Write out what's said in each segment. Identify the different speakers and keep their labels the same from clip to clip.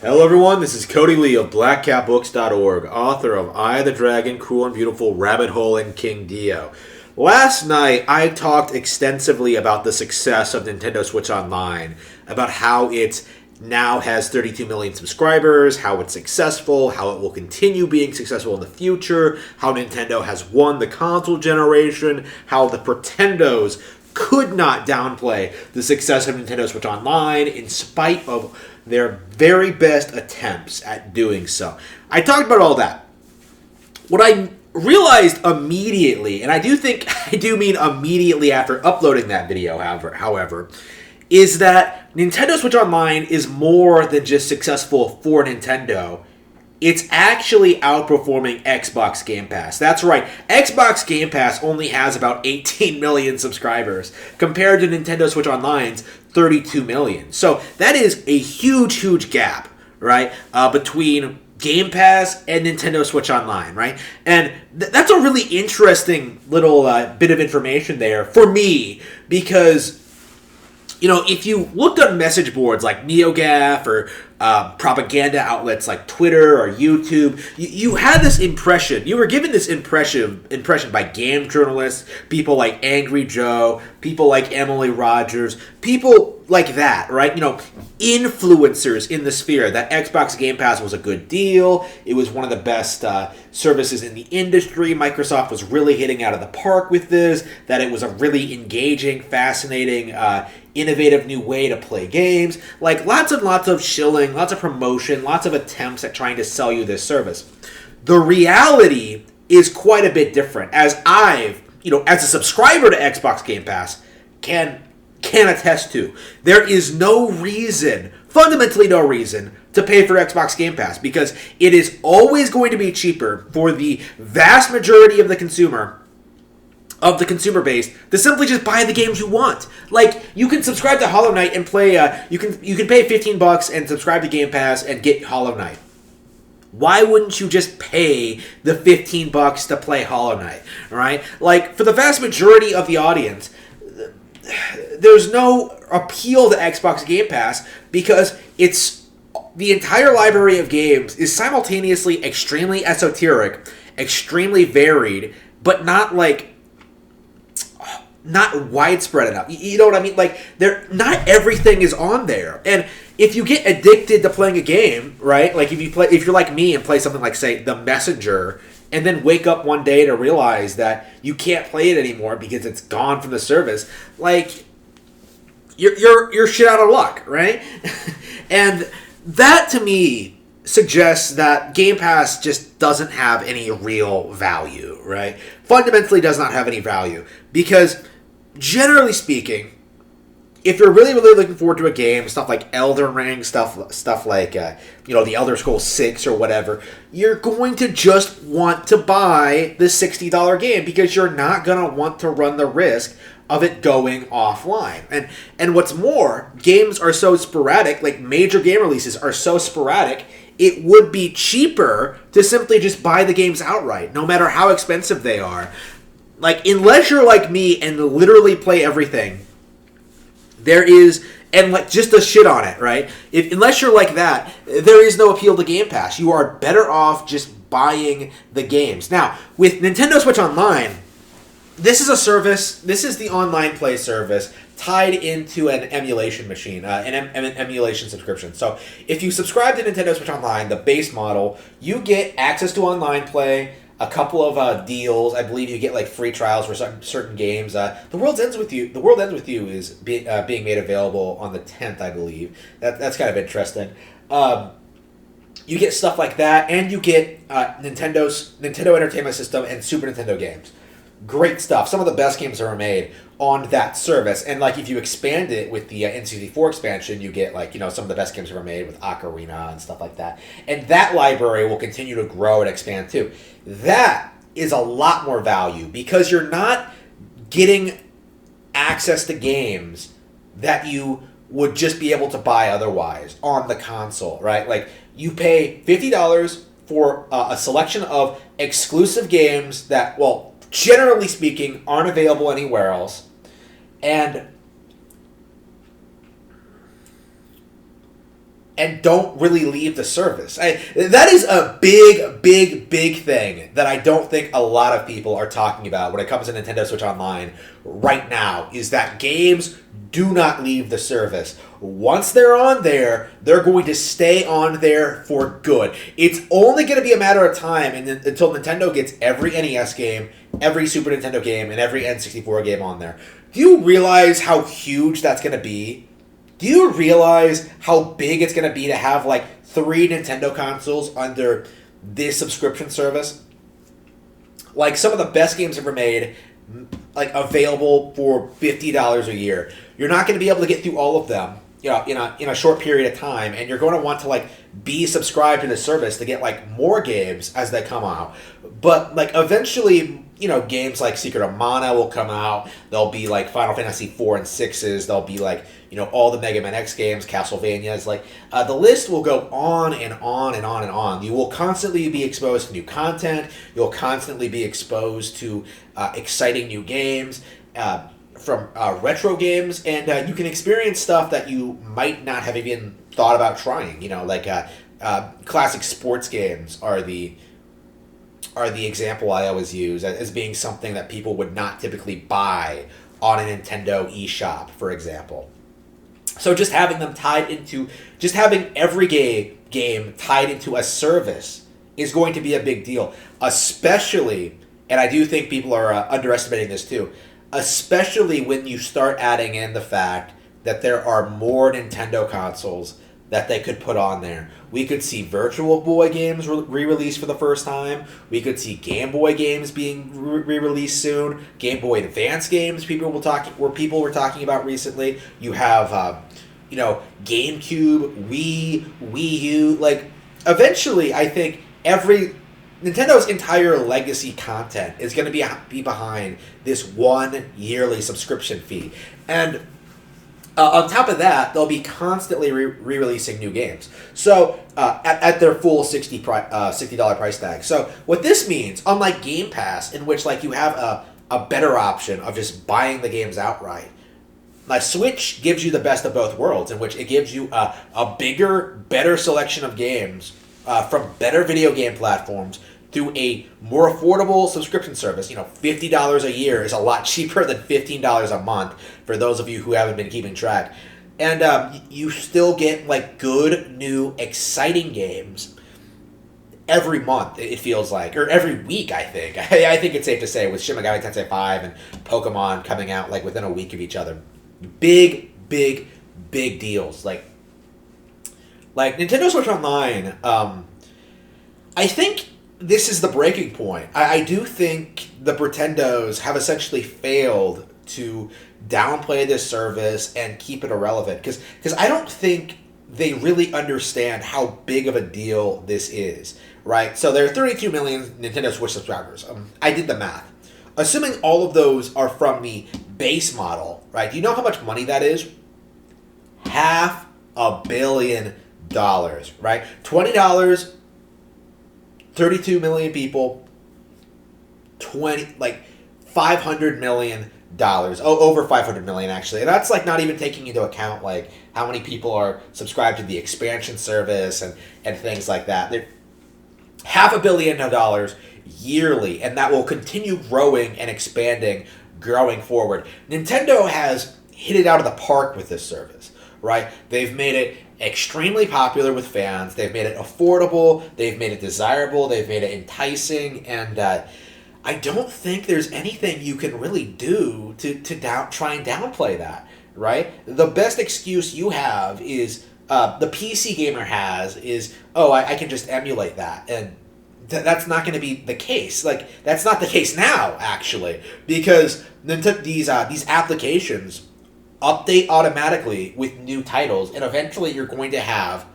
Speaker 1: Hello, everyone. This is Cody Lee of BlackCatBooks.org, author of I, the Dragon, Cruel and Beautiful, Rabbit Hole, and King Dio. Last night, I talked extensively about the success of Nintendo Switch Online, about how it now has 32 million subscribers, how it's successful, how it will continue being successful in the future, how Nintendo has won the console generation, how the Pretendos could not downplay the success of Nintendo Switch Online in spite of their very best attempts at doing so. I talked about all that. What I realized immediately, and I do mean immediately after uploading that video, however, is that Nintendo Switch Online is more than just successful for Nintendo. It's actually outperforming Xbox Game Pass. That's right. Xbox Game Pass only has about 18 million subscribers compared to Nintendo Switch Online's 32 million. So that is a huge, huge gap, right, between Game Pass and Nintendo Switch Online, right? And that's a really interesting little bit of information there for me because, you know, if you looked on message boards like NeoGAF or propaganda outlets like Twitter or YouTube, you had this impression. You were given this impression by game journalists, people like Angry Joe, people like Emily Rogers, people like that, right? You know, influencers in the sphere that Xbox Game Pass was a good deal. It was one of the best services in the industry. Microsoft was really hitting out of the park with this, that it was a really engaging, fascinating, innovative new way to play games. Like lots and lots of shilling, lots of promotion, lots of attempts at trying to sell you this service. The reality is quite a bit different. As as a subscriber to Xbox Game Pass, can attest to. There is no reason, fundamentally no reason, to pay for Xbox Game Pass because it is always going to be cheaper for the vast majority of the consumer base to simply just buy the games you want. Like, you can subscribe to Hollow Knight and play, you can pay $15 and subscribe to Game Pass and get Hollow Knight. Why wouldn't you just pay the $15 to play Hollow Knight, right? Like, for the vast majority of the audience, there's no appeal to Xbox Game Pass because it's the entire library of games is simultaneously extremely esoteric, extremely varied, but not widespread enough. You know what I mean? Like, not everything is on there. And if you get addicted to playing a game, right? Like if you're like me and play something like, say, The Messenger, and then wake up one day to realize that you can't play it anymore because it's gone from the service, like, you're shit out of luck, right? And that to me suggests that Game Pass just doesn't have any real value, right? Fundamentally does not have any value because, generally speaking, if you're really, really looking forward to a game, stuff like Elden Ring, stuff like, the Elder Scrolls 6 or whatever, you're going to just want to buy the $60 game because you're not going to want to run the risk of it going offline. And what's more, games are so sporadic, like major game releases are so sporadic, it would be cheaper to simply just buy the games outright, no matter how expensive they are. Like, unless you're like me and literally play everything, just to shit on it, right? Unless you're like that, there is no appeal to Game Pass. You are better off just buying the games. Now, with Nintendo Switch Online, this is a service, this is the online play service tied into an emulation machine, an emulation subscription. So if you subscribe to Nintendo Switch Online, the base model, you get access to online play, a couple of deals. I believe you get like free trials for certain games. The World Ends With You is being made available on the 10th, I believe. That's kind of interesting. You get stuff like that, and you get Nintendo Entertainment System and Super Nintendo games. Great stuff. Some of the best games ever made on that service. And like if you expand it with the N64 expansion, you get some of the best games ever made with Ocarina and stuff like that. And that library will continue to grow and expand too. That is a lot more value because you're not getting access to games that you would just be able to buy otherwise on the console, right? Like, you pay $50 for a selection of exclusive games that, well, generally speaking, aren't available anywhere else. And and don't really leave the service. That is a big, big, big thing that I don't think a lot of people are talking about when it comes to Nintendo Switch Online right now, is that games do not leave the service. Once they're on there, they're going to stay on there for good. It's only going to be a matter of time until Nintendo gets every NES game, every Super Nintendo game, and every N64 game on there. Do you realize how huge that's going to be? Do you realize how big it's going to be to have like 3 Nintendo consoles under this subscription service? Like some of the best games ever made, like available for $50 a year. You're not going to be able to get through all of them, you know, in a short period of time, and you're going to want to like be subscribed to the service to get like more games as they come out. But like eventually, you know, games like Secret of Mana will come out. There'll be like Final Fantasy 4 and 6s. There'll be like, you know, all the Mega Man X games, Castlevanias. Like the list will go on and on and on and on. You will constantly be exposed to new content. You'll constantly be exposed to exciting new games from retro games, and you can experience stuff that you might not have even thought about trying. You know, like classic sports games are the example I always use as being something that people would not typically buy on a Nintendo eShop, for example. So just having them tied into, just having every game tied into a service is going to be a big deal, especially, and I do think people are underestimating this too, especially when you start adding in the fact that there are more Nintendo consoles that they could put on there. We could see Virtual Boy games re-released for the first time. We could see Game Boy games being re-released soon. Game Boy Advance games people were talking about recently. You have, you know, GameCube, Wii U. Like, eventually, I think Nintendo's entire legacy content is going to be behind this one yearly subscription fee. And on top of that, they'll be constantly re-releasing new games. So at their full $60 price tag. So what this means, unlike Game Pass, in which like you have a better option of just buying the games outright, my Switch gives you the best of both worlds, in which it gives you a bigger, better selection of games from better video game platforms through a more affordable subscription service. You know, $50 a year is a lot cheaper than $15 a month for those of you who haven't been keeping track. And you still get like good, new, exciting games every month, it feels like, or every week, I think. I think it's safe to say, with Shin Megami Tensei 5 and Pokemon coming out like within a week of each other. Big, big, big deals. Like Nintendo Switch Online, I think this is the breaking point. I do think the Pretendos have essentially failed to downplay this service and keep it irrelevant, because I don't think they really understand how big of a deal this is, right? So there are 32 million Nintendo Switch subscribers. I did the math. Assuming all of those are from the base model, right? Do you know how much money that is? $500 million, right? $20, 32 million people, 500 million dollars. Oh, over 500 million actually. And that's like not even taking into account like how many people are subscribed to the expansion service and things like that. They're $500 million yearly, and that will continue growing and expanding going forward. Nintendo has hit it out of the park with this service, right? They've made it extremely popular with fans. They've made it affordable. They've made it desirable. They've made it enticing. And I don't think there's anything you can really do to try and downplay that, right? The best excuse you have is the PC gamer has is, oh, I can just emulate that. And that's not going to be the case. Like, that's not the case now, actually, because these applications update automatically with new titles, and eventually you're going to have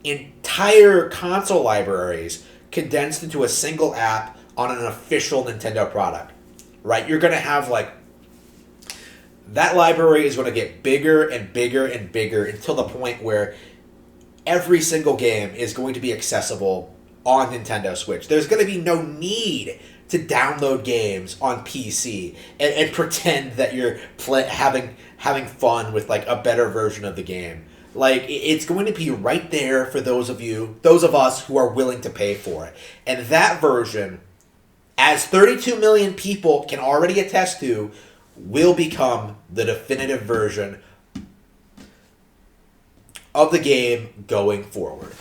Speaker 1: entire console libraries condensed into a single app on an official Nintendo product, right? You're going to have, like, that library is going to get bigger and bigger and bigger until the point where every single game is going to be accessible on Nintendo Switch. There's going to be no need to download games on PC and pretend that you're having fun with like a better version of the game. Like, it's going to be right there for those of us who are willing to pay for it. And that version, as 32 million people can already attest to, will become the definitive version of the game going forward.